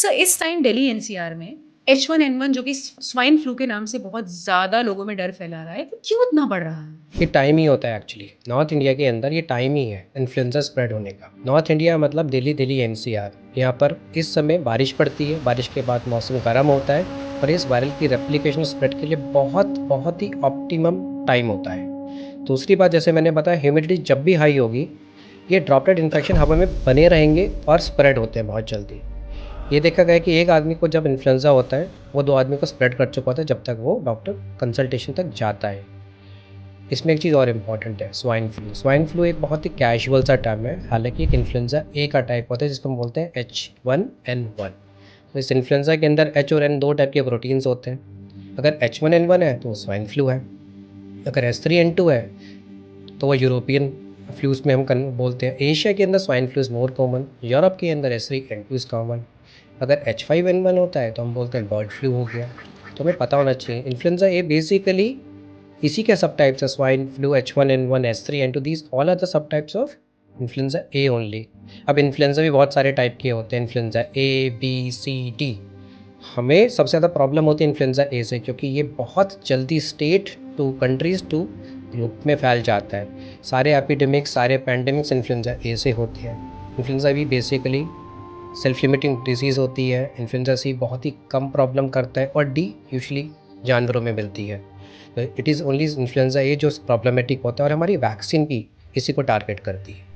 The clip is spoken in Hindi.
सो इस टाइम दिल्ली एनसीआर में H1N1 जो कि स्वाइन फ्लू के नाम से बहुत ज़्यादा लोगों में डर फैला रहा है, तो क्यों इतना बढ़ रहा है? ये टाइम ही होता है एक्चुअली। नॉर्थ इंडिया के अंदर ये टाइम ही है इन्फ्लुएंजा स्प्रेड होने का। नॉर्थ इंडिया मतलब दिल्ली एनसीआर। यहाँ पर इस समय बारिश पड़ती है, बारिश के बाद मौसम गर्म होता है और इस वायरल की रेप्लिकेशन स्प्रेड के लिए बहुत ही ऑप्टिमम टाइम होता है। दूसरी बात, जैसे मैंने बताया, ह्यूमिडिटी जब भी हाई होगी ये ड्रॉपलेट इन्फेक्शन हवा में बने रहेंगे और स्प्रेड होते हैं बहुत जल्दी। ये देखा गया है कि एक आदमी को जब इन्फ्लुएंजा होता है वो 2 आदमी को स्प्रेड कर चुका होता है जब तक वो डॉक्टर कंसल्टेशन तक जाता है। इसमें एक चीज़ और इम्पॉर्टेंट है, स्वाइन फ्लू। स्वाइन फ्लू एक बहुत ही कैजुअल सा टर्म है, हालांकि एक इन्फ्लुएंजा ए का टाइप होता है जिसको हम बोलते हैं H1N1। तो इस इन्फ्लुएंजा के अंदर H और N 2 टाइप के प्रोटीन्स होते हैं। अगर H1N1 है तो स्वाइन फ्लू है, अगर H3N2 है तो वो यूरोपियन फ्लूज में हम बोलते हैं। एशिया के अंदर swine flu is more common, Europe के अंदर H3N2 इज़ कॉमन। अगर H5N1 होता है तो हम बोलते हैं बर्ड फ्लू हो गया। तो हमें पता होना चाहिए इन्फ्लुएंजा ए बेसिकली इसी के सब टाइप्स है, swine flu, H1N1, H3N2, these all are the subtypes of influenza A only. अब इन्फ्लुएंजा भी बहुत सारे टाइप के होते हैं, influenza A B C D। हमें सबसे ज़्यादा प्रॉब्लम होती है इन्फ्लुएंजा ए से, क्योंकि ये बहुत जल्दी state to countries to group में फैल जाता है। सारे एपिडेमिक्स, सारे पैंडेमिक्स इन्फ्लुएंजा ए से होती है। इन्फ्लुएंजा भी बेसिकली सेल्फ लिमिटिंग डिजीज़ होती है। इन्फ्लुएंजा सी बहुत ही कम प्रॉब्लम करता है और डी यूजुअली जानवरों में मिलती है। इट इज़ ओनली इन्फ्लुएंजा ए जो प्रॉब्लमेटिक होता है और हमारी वैक्सीन भी इसी को टारगेट करती है।